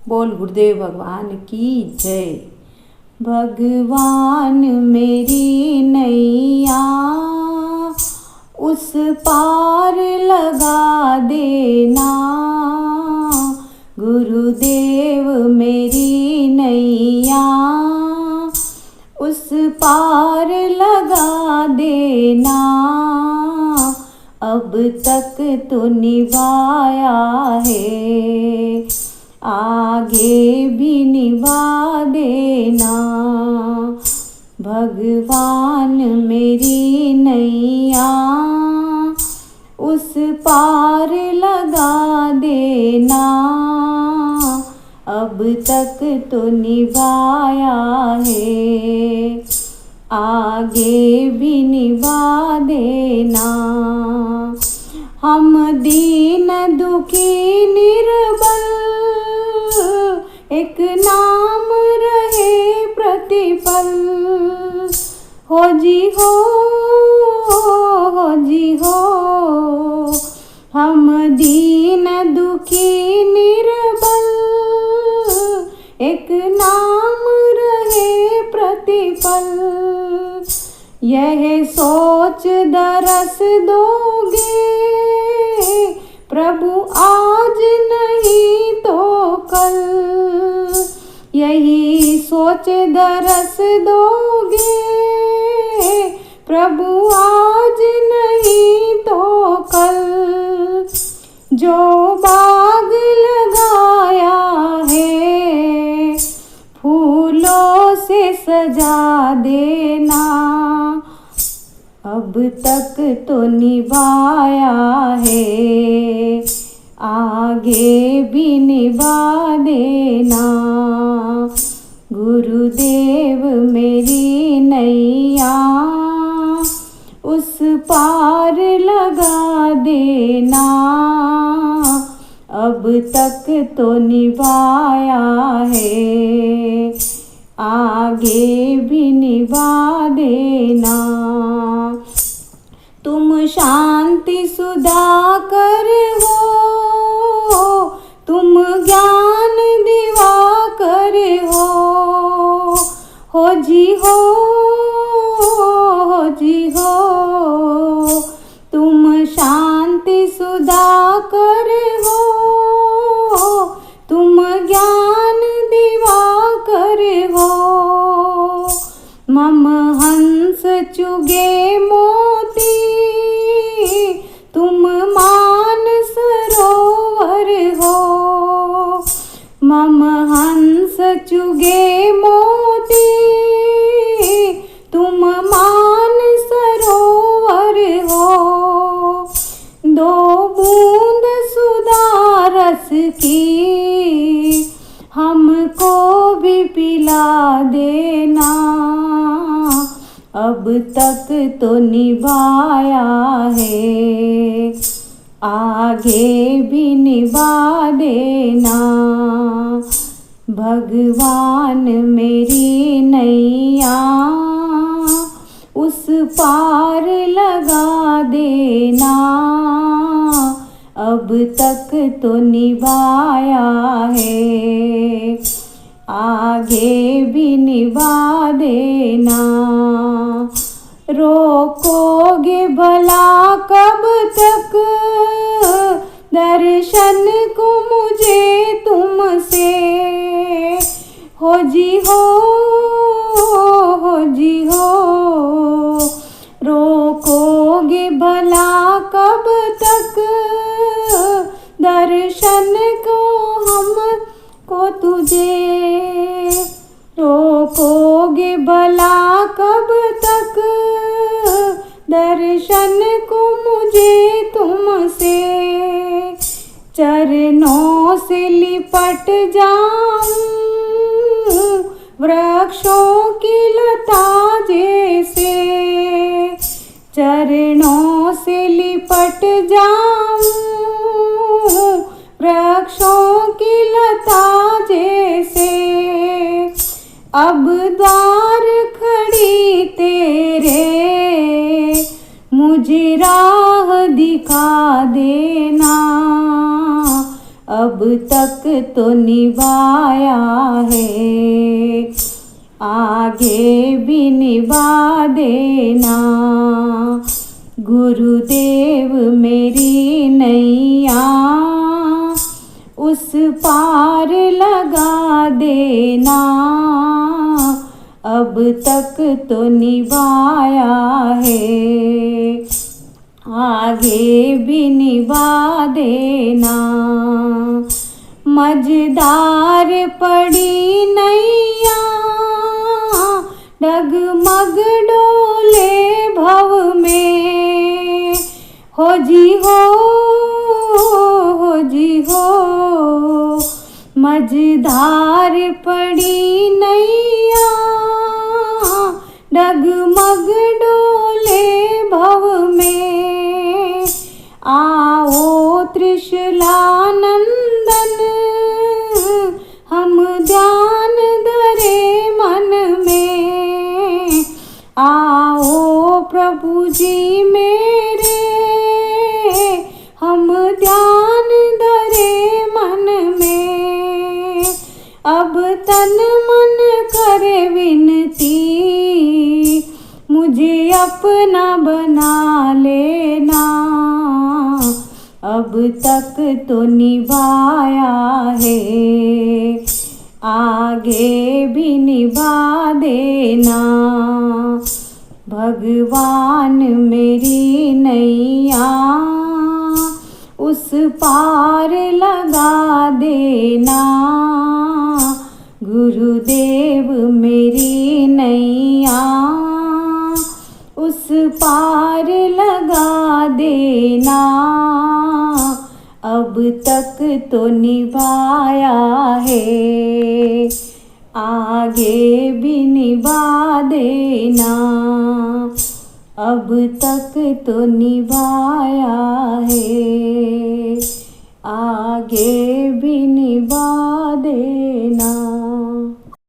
बोल गुरुदेव भगवान की जय। भगवान मेरी नैया उस पार लगा देना, गुरुदेव मेरी नैया उस पार लगा देना। अब तक तो निभाया है, आगे भी निभा देना। भगवान मेरी नैया उस पार लगा देना। अब तक तो निभाया है, आगे भी निभा देना। हम दीन दुखी निर्बल एक नाम रहे प्रतिपल। हो जी हो, हो जी हो। हम दीन दुखी निर्बल एक नाम रहे प्रतिपल। यह सोच दरस दोगे प्रभु आज नहीं तो कल। यही सोच दरस दोगे प्रभु आज नहीं तो कल। जो बाग लगाया है फूलों से सजा देना। अब तक तो निभाया है, आगे भी निभा देना। गुरुदेव मेरी नैया उस पार लगा देना। अब तक तो निभाया है, आगे भी निभा देना। तुम शांति सुधाकर हो, तुम ज्ञान दिवाकर हो जी हो, हो जी हो। तुम शांति सुधाकर हो, तुम ज्ञान दिवाकर हो। मम हंस चुगे मोती तुम मान सरोवर हो। मम हंस चुगे मोती तुम मान सरोवर हो। दो बूंद सुधा रस की हमको भी पिला देना। अब तक तो निभाया है, आगे भी निभा देना। भगवान मेरी नैया उस पार लगा देना। अब तक तो निभाया है, आगे भी निभा देना। रोकोगे भला कब तक दर्शन को मुझे तुमसे। हो जी हो, हो जी हो। रोकोगे भला कब तक दर्शन को हमको तुझे। रोकोगे भला कब तक दर्शन को मुझे तुमसे। चरणों से लिपट जाऊं वृक्षों की लता जैसे। चरणों से लिपट जाऊं वृक्षों की लता जैसे। अब द्वार खड़ी तेरे मुझे राह दिखा देना। अब तक तो निभाया है, आगे भी निभा देना। गुरुदेव मेरी नैया उस पार लगा देना, अब तक तो निभाया है, आगे भी निभा देना। मझधार पड़ी नैया डगमग डोले भव में, हो जी हो जी हो। मझधार पड़ी नैया डगमग डोले भव में, आओ त्रिशूलानंदन हम ध्यान धरे मन में। आओ प्रभु जी मेरे हम ध्यान धरे मन में। अब तन मन करे विनती, मुझे अपना बना लेना, अब तक तो निभाया है, आगे भी निभा देना। भगवान मेरी नैया उस पार लगा देना, गुरुदेव मेरी नैया उस पार लगा देना, अब तक तो निभाया है, आगे भी निभा देना, अब तक तो निभाया है, आगे भी निभा देना।